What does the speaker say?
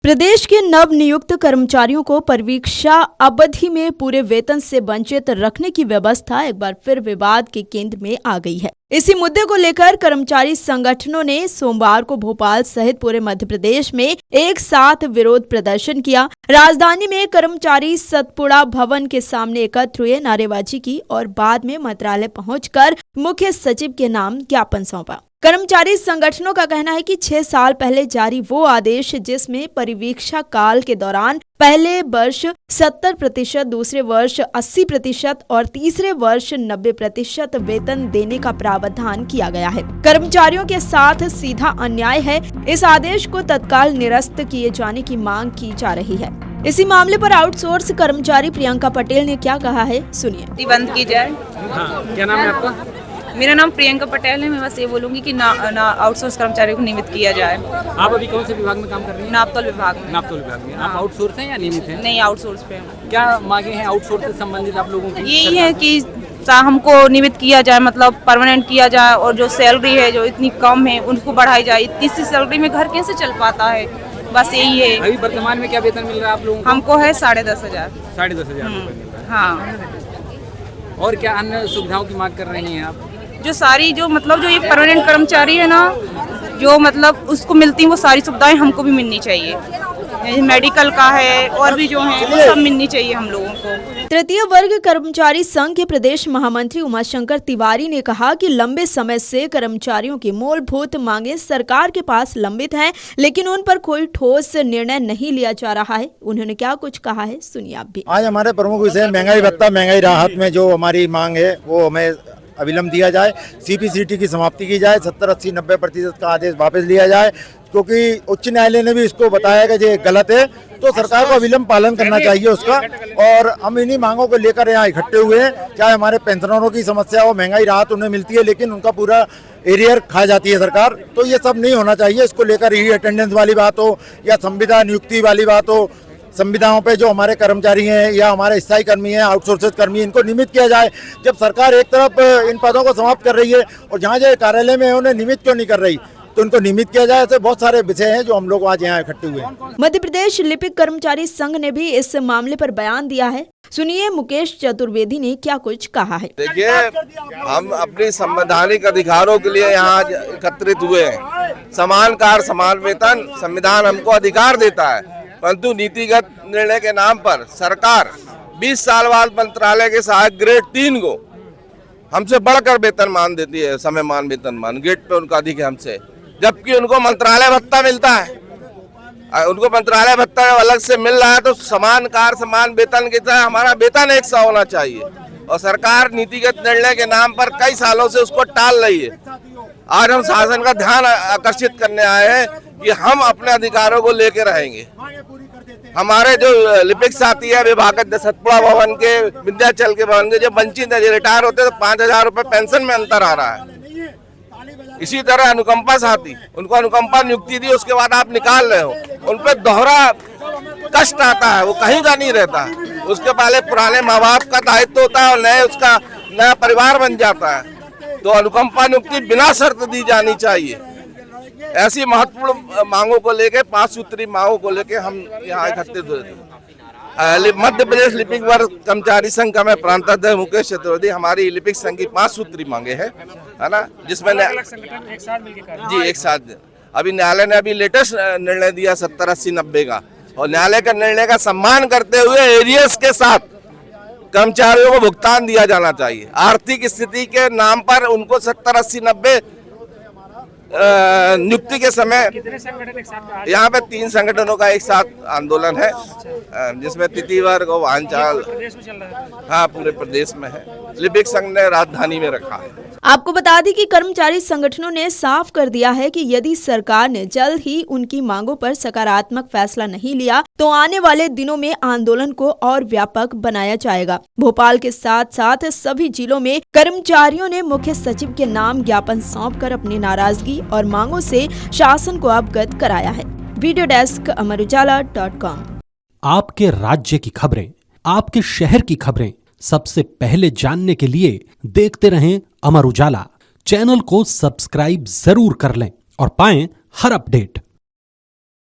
प्रदेश के नव नियुक्त कर्मचारियों को परीक्षा अवधि में पूरे वेतन से वंचित रखने की व्यवस्था एक बार फिर विवाद के केंद्र में आ गई है। इसी मुद्दे को लेकर कर्मचारी संगठनों ने सोमवार को भोपाल सहित पूरे मध्य प्रदेश में एक साथ विरोध प्रदर्शन किया। राजधानी में कर्मचारी सतपुड़ा भवन के सामने एकत्र हुए, नारेबाजी की और बाद में मंत्रालय पहुंचकर मुख्य सचिव के नाम ज्ञापन सौंपा। कर्मचारी संगठनों का कहना है कि 6 साल पहले जारी वो आदेश जिसमें परिवीक्षा काल के दौरान पहले वर्ष 70%, दूसरे वर्ष 80% और तीसरे वर्ष 90% वेतन देने का प्रावधान किया गया है, कर्मचारियों के साथ सीधा अन्याय है। इस आदेश को तत्काल निरस्त किए जाने की मांग की जा रही है। इसी मामले पर आउटसोर्स कर्मचारी प्रियंका पटेल ने क्या कहा है, सुनिए। बंद की जाए। हाँ, क्या नाम है आपका? मेरा नाम प्रियंका पटेल है। मैं बस ये बोलूंगी कि ना आउटसोर्स कर्मचारियों को नियमित किया जाए। आप अभी कौन से विभाग में काम कर रही हैं? नापतोल विभाग में। नापतोल विभाग में। हाँ। आप आउटसोर्स हैं या नियमित हैं? नहीं, आउटसोर्स पे हूं। क्या मांगे हैं आउटसोर्स से संबंधित आप लोगों की? यही है कि हमको नियमित किया जाए, मतलब परमानेंट किया जाए, और जो सैलरी है जो इतनी कम है उनको बढ़ाई जाए। इतनी सी सैलरी में घर कैसे चल पाता है, बस यही है। अभी वर्तमान में क्या वेतन मिल रहा है आप लोगों को? हमको है 10,500। 10,500 रुपये मिल रहा है। हाँ, और क्या अन्य सुविधाओं की मांग कर रही हैं आप? जो सारी जो मतलब जो ये परमानेंट कर्मचारी है ना, जो मतलब उसको मिलती हैं वो सारी सुविधाएं हमको भी मिलनी चाहिए। मेडिकल का है और भी जो है वो सब मिलनी चाहिए हम लोगों को। तृतीय वर्ग कर्मचारी संघ के प्रदेश महामंत्री उमाशंकर तिवारी ने कहा कि लंबे समय से कर्मचारियों की मूलभूत मांगे सरकार के पास लंबित हैं, लेकिन उन पर कोई ठोस निर्णय नहीं लिया जा रहा है। उन्होंने क्या कुछ कहा है, सुनिए आप भी। आज हमारे प्रमुख विषय महंगाई भत्ता, महंगाई राहत में जो हमारी मांग है वो हमें अविलंब दिया जाए, सीपीसीटी की समाप्ति की जाए, 70, 80, 90% का आदेश वापस लिया जाए, क्योंकि उच्च न्यायालय ने भी इसको बताया कि ये गलत है, तो सरकार को अविलंब पालन करना चाहिए उसका। और हम इन्हीं मांगों को लेकर यहाँ इकट्ठे हुए हैं। चाहे हमारे पेंशनरों की समस्या हो, महंगाई राहत उन्हें मिलती है लेकिन उनका पूरा एरियर खा जाती है सरकार, तो ये सब नहीं होना चाहिए। इसको लेकर ही अटेंडेंस वाली बात हो या संविदा नियुक्ति वाली बात हो, संविदाओं पे जो हमारे कर्मचारी हैं या हमारे स्थायी कर्मी हैं, आउटसोर्सेज कर्मी, इनको नियमित किया जाए। जब सरकार एक तरफ इन पदों को समाप्त कर रही है और जहाँ जो कार्यालय में है उन्हें नियमित क्यों नहीं कर रही, तो उनको नियमित किया जाए। ऐसे बहुत सारे विषय हैं जो हम लोग आज यहाँ इकट्ठे हुए हैं। मध्य प्रदेश लिपिक कर्मचारी संघ ने भी इस मामले पर बयान दिया है, सुनिए मुकेश चतुर्वेदी ने क्या कुछ कहा है। देखिए, हम अपनी संवैधानिक अधिकारों के लिए यहाँ एकत्रित हुए हैं। समान कार्य समान वेतन संविधान हमको अधिकार देता है, परंतु नीतिगत निर्णय के नाम पर सरकार 20 साल बाद मंत्रालय के सहायक ग्रेड 3 को हमसे बढ़कर वेतन मान देती है, समय मान वेतन मान, ग्रेड पे उनका अधिक है हमसे, जबकि उनको मंत्रालय भत्ता मिलता है। उनको मंत्रालय भत्ता अलग से मिल रहा है, तो समान कार्य समान वेतन के साथ हमारा वेतन एक सा होना चाहिए। और सरकार नीतिगत निर्णय के नाम पर कई सालों से उसको टाल रही है। आज हम शासन का ध्यान आकर्षित करने आए हैं कि हम अपने अधिकारों को लेकर रहेंगे। हमारे जो लिपिक साथी है विभाग सतपुड़ा भवन के, विंध्याचल के भवन के, जो वंचित है, रिटायर होते तो 5,000 रुपए पेंशन में अंतर आ रहा है। इसी तरह अनुकंपा साथी, उनको अनुकंपा नियुक्ति दी, उसके बाद आप निकाल रहे हो, उन पर दोहरा कष्ट आता है, वो कहीं का नहीं रहता। उसके पहले पुराने माँ बाप का दायित्व होता है और नए उसका नया परिवार बन जाता है। तो अनुकंपा नियुक्ति बिना शर्त दी जानी चाहिए। ऐसी महत्वपूर्ण मांगों को लेके, 5 सूत्री मांगों को लेके हम यहाँ इकट्ठित हुए थे। मध्य प्रदेश लिपिक वर्ग कर्मचारी संघ का मैं प्रांताध्यक्ष मुकेश चतुर्वेदी। हमारी लिपिक संघ की 5 सूत्री मांगे है ना, जिसमें एक साथ अभी न्यायालय ने अभी लेटेस्ट निर्णय दिया 70, 80, 90 का, और न्यायालय का निर्णय का सम्मान करते हुए एरियर्स के साथ कर्मचारियों को भुगतान दिया जाना चाहिए। आर्थिक स्थिति के नाम पर उनको 70, 80, 90 नियुक्ति के समय यहाँ पे 3 संगठनों का एक साथ आंदोलन है, जिसमें तृतीय वर्ग और वाहनचाल, हाँ पूरे प्रदेश में है। लिपिक संघ ने राजधानी में रखा है। आपको बता दें कि कर्मचारी संगठनों ने साफ कर दिया है कि यदि सरकार ने जल्द ही उनकी मांगों पर सकारात्मक फैसला नहीं लिया तो आने वाले दिनों में आंदोलन को और व्यापक बनाया जाएगा। भोपाल के साथ साथ सभी जिलों में कर्मचारियों ने मुख्य सचिव के नाम ज्ञापन सौंपकर अपनी नाराजगी और मांगों से शासन को अवगत कराया है। वीडियो डेस्क अमरउजाला.com। आपके राज्य की खबरें, आपके शहर की खबरें सबसे पहले जानने के लिए देखते रहें अमर उजाला। चैनल को सब्सक्राइब जरूर कर लें और पाएं हर अपडेट।